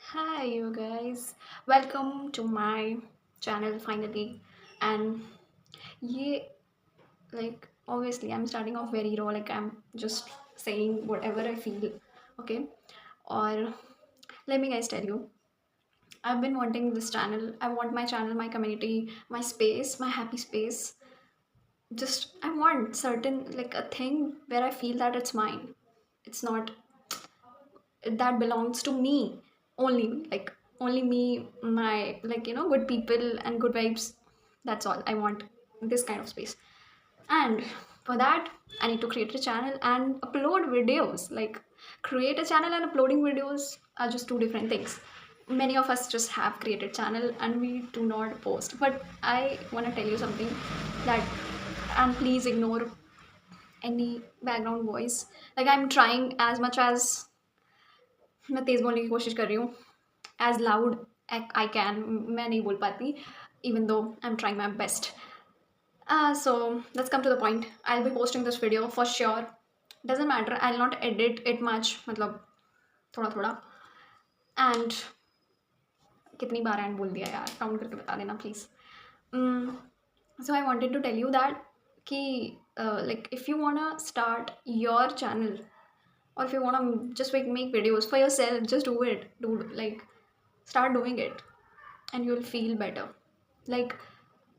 Hi, you guys. Welcome to my channel finally. And yeah, like obviously, I'm starting off very raw. Like I'm just saying whatever I feel. Okay. Or let me guys tell you, I've been wanting this channel. I want my channel, my community, my space, my happy space. Just I want certain like a thing where I feel that it's mine. It's not that belongs to me only, like only me, my like good people and good vibes. That's all I want, this kind of space. And for that I need to create a channel and upload videos. Like create a channel and uploading videos are just two different things. Many of us just have created channel and we do not post, but I want to tell you something that, and please ignore any background voice. Like I'm trying as much as मैं तेज़ बोलने की कोशिश कर रही हूँ, as loud I can. मैं नहीं बोल पाती, even though I'm trying my best. So let's come to the point. I'll be posting this video for sure. Doesn't matter, I'll not edit it much, मतलब थोड़ा थोड़ा. And कितनी बार and बोल दिया यार, काउंट करके बता देना please. So I wanted to tell you that कि like if you wanna start your channel, or if you wanna just make videos for yourself, just do it. Do like start doing it and you'll feel better. Like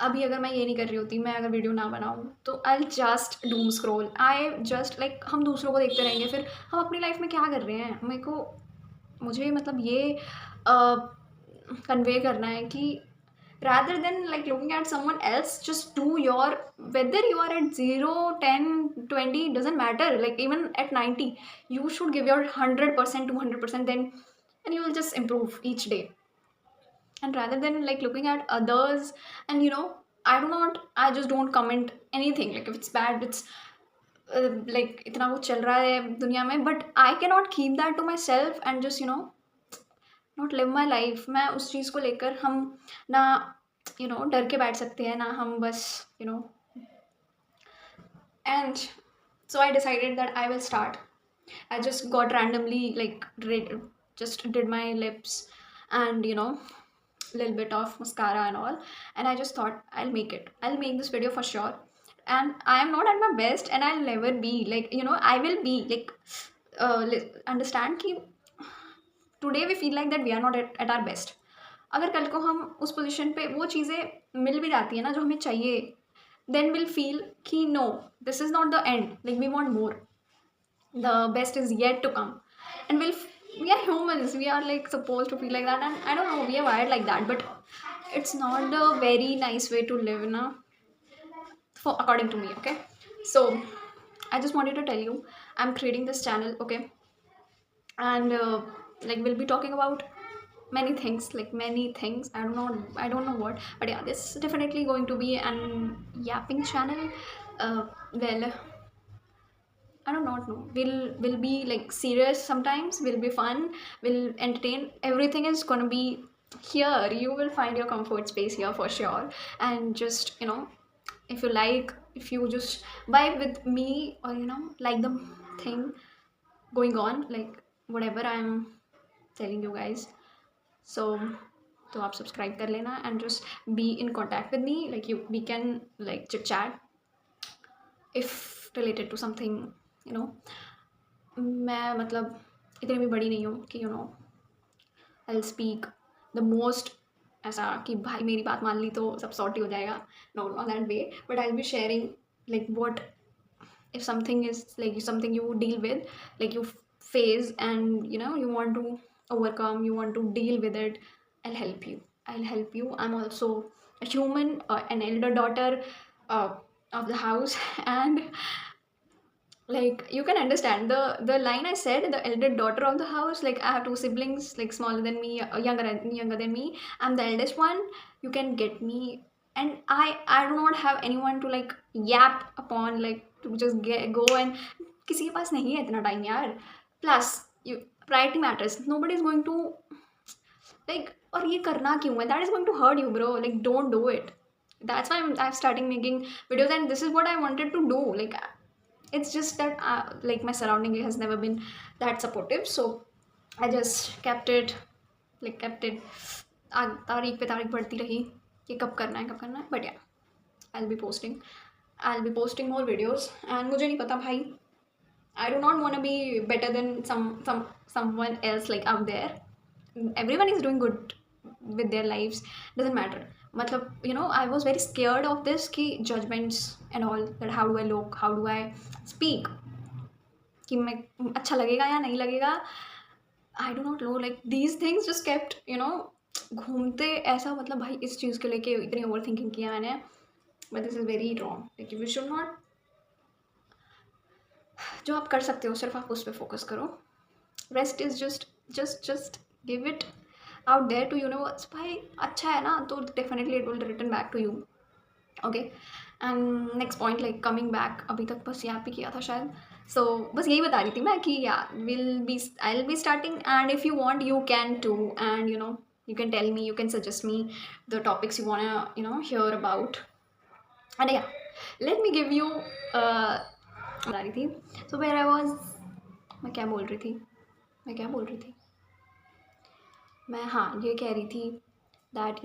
अभी अगर मैं ये नहीं कर रही होती, मैं अगर वीडियो ना बनाऊँ तो I just doom scroll. I just like हम दूसरों को देखते रहेंगे, फिर हम अपनी लाइफ में क्या कर रहे हैं. मुझे मतलब ये कन्वे करना है कि rather than like looking at someone else, just do your, whether you are at 0, 10, 20, doesn't matter. Like even at 90 you should give your 100%, 200%, then and you will just improve each day. And rather than like looking at others, and I just don't comment anything. Like if it's bad, it's like इतना कुछ चल रहा है दुनिया में, but I cannot keep that to myself and just not live my life. मैं उस चीज़ को लेकर हम ना डर के बैठ सकते हैं, ना हम बस and so I decided that I will start. I just got randomly like just did my lips and little bit of mascara and all, and I just thought I'll make this video for sure. And I am not at my best and I'll never be like, I will be like understand कि today we feel like that we are not at our best. अगर कल को हम उस position पे वो चीज़ें मिल भी जाती है ना जो हमें चाहिए, then we'll feel कि no, this is not the end, like we want more, the best is yet to come. And we are humans, we are like supposed to feel like that, and I don't know, we are wired like that, but it's not the very nice way to live na, for according to me. Okay, so I just wanted to tell you I'm creating this channel. Okay, and like we'll be talking about many things, like many things. I don't know what, but yeah, this is definitely going to be an yapping channel. Well, I do not know. Will be like serious sometimes. Will be fun. Will entertain. Everything is gonna be here. You will find your comfort space here for sure. And just if you like, if you just vibe with me, or like the thing going on, like whatever I'm telling you guys. So तो आप subscribe कर लेना and just be in contact with me. Like we can like chit chat if related to something. मैं मतलब इतनी भी बड़ी नहीं हूँ कि I'll speak the most ऐसा कि भाई मेरी बात मान ली तो सब सॉर्ट ही हो जाएगा. No, not that way, but I'll be sharing like what if something is like something you deal with, like you face, and you want to overcome, you want to deal with it. I'll help you. I'm also a human, an elder daughter uh, of the house. And like you can understand the line I said, the elder daughter of the house. Like I have two siblings, like smaller than me, younger than me. I'm the eldest one. You can get me. And I do not have anyone to like yap upon, like to just go. And किसी के पास नहीं है इतना time यार. Plus you, priority matters. Nobody is going to like, और ये करना क्यों है, that is going to hurt you, bro. Like don't do it. That's why I'm starting making videos, and this is what I wanted to do. Like it's just that like my surrounding has never been that supportive, so I just kept it like kept it, तारीख पे तारीख बढ़ती रही कि कब करना है कब करना है, बट या I'll be posting more videos. And मुझे नहीं पता भाई, I do not want to be better than someone else like out there. Everyone is doing good with their lives, doesn't matter. मतलब I was very scared of this कि judgments and all, that how do I look, how do I speak, कि मैं अच्छा लगेगा या नहीं लगेगा. I do not know, like these things just kept घूमते ऐसा, मतलब भाई इस चीज़ को लेके इतनी ओवर थिंकिंग किया मैंने. But this is very wrong. Like you should not, जो आप कर सकते हो सिर्फ आप उस पर फोकस करो. Rest is just give it out there to universe. भाई अच्छा है ना, तो definitely it will return back to you. Okay. And next point, like coming back, अभी तक बस यहाँ पे किया था शायद. सो बस यही बता रही थी मैं कि या I will be starting, and if you want you can too. And you can tell me, you can suggest me the topics you want to hear about. And yeah, let me give you बता रही थी. So where I was, मैं क्या बोल रही थी, मैं हाँ ये कह रही थी that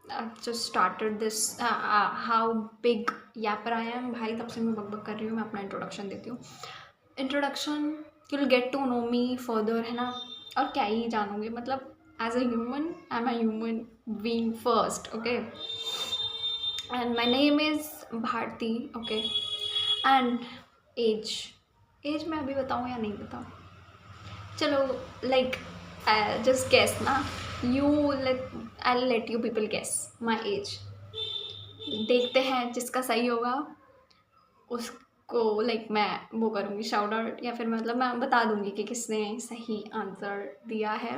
I've just started this, how big yapper I am. भाई तब से मैं बक कर रही हूँ. मैं अपना इंट्रोडक्शन देती हूँ. Introduction, you will get to know me further, है ना. और क्या ही जानोगे, मतलब as a human, I am a human being first. Okay. And my name is Bharti. Okay. And age मैं अभी बताऊँ या नहीं बताऊँ, चलो लाइक जस्ट गेस ना. You let, I let you people guess my age. देखते हैं जिसका सही होगा उसको लाइक मैं वो करूँगी शाउट आउट, या फिर मतलब मैं बता दूँगी कि किसने सही आंसर दिया है.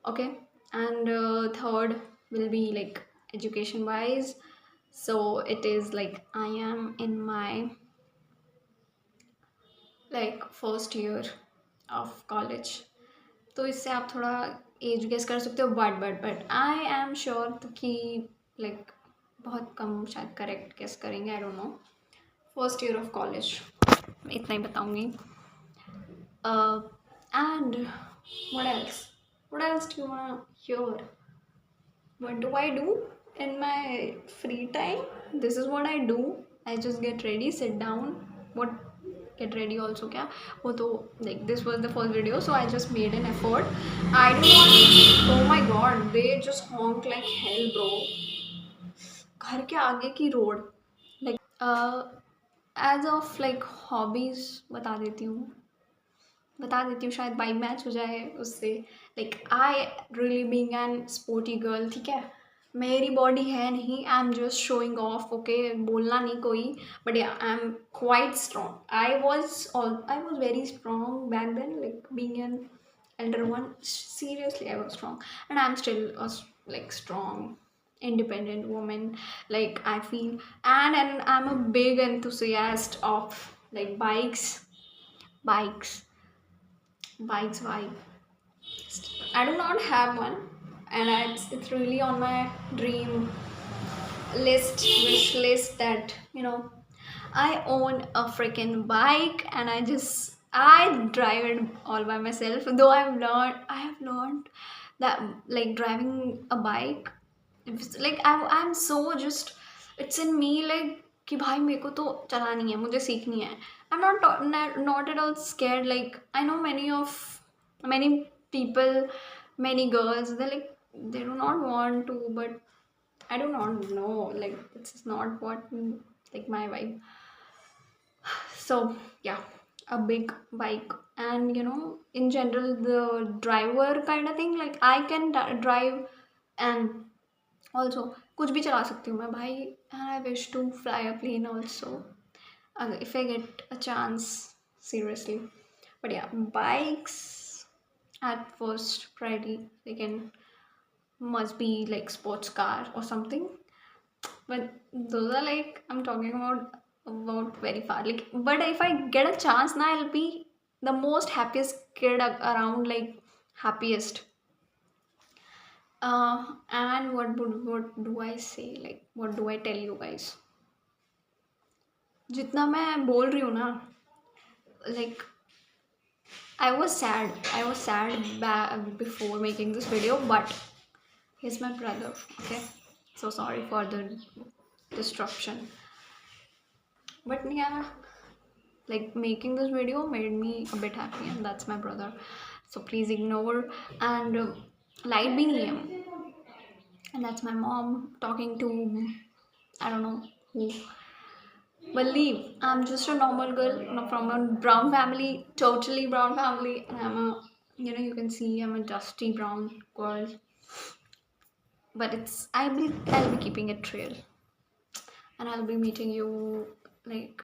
Okay. And third will be like education wise. So it is like I am in my like first year of college. तो इससे आप थोड़ा एज गेस कर सकते हो. बट आई एम श्योर कि लाइक बहुत कम शायद करेक्ट गेस करेंगे. I don't know. First year of college, इतना ही बताऊँगी. And what else do you want to hear? What do I do in my free time? This is what I do. I just get ready, sit down. What get ready also क्या वो तो like this was the first video, so I just made an effort. I do not. Oh my god, they just honk like hell, bro. घर के आगे की road. Like as of like hobbies बता देती हूँ शायद बाई मैच हो जाए उससे. Like I really being an sporty girl, ठीक है. मेरी बॉडी है नहीं, I am just showing off. Okay, बोलना नहीं कोई, but yeah I am quite strong. I was very strong back then, like being an elder one. Seriously, I was strong, and I'm still a like strong independent woman, like I feel. And I'm a big enthusiast of like bikes. Why? I do not have one, and it's really on my dream wish list that I own a freaking bike, and I drive it all by myself. Though I have learned that like driving a bike, like I'm so just, it's in me like कि भाई मेरे को तो चलानी है, मुझे सीखनी है. I'm not at all scared. Like I know many people, many girls, they do not want to, but I do not know, like it's not what like my vibe. So yeah, a big bike. And in general the driver kind of thing, like I can drive, and also कुछ भी चला सकती हूँ मैं भाई. And I wish to fly a plane also, if I get a chance, seriously. But yeah, bikes at first priority. They can must be like sports car or something, but those are like I'm talking about very far. Like, but if I get a chance now, I'll be the most happiest kid around, like happiest. And what do I say, like what do I tell you guys? जितना मैं बोल रही हूँ ना, like I was sad. I was sad before making this video, but he's my brother. Okay, so sorry for the disruption. But yeah, like making this video made me a bit happy, and that's my brother. So please ignore and light being him, and that's my mom talking to I don't know who. Believe I'm just a normal girl from a brown family, totally brown family. And I'm a, you can see I'm a dusty brown girl. But I'll be keeping it real, and I'll be meeting you like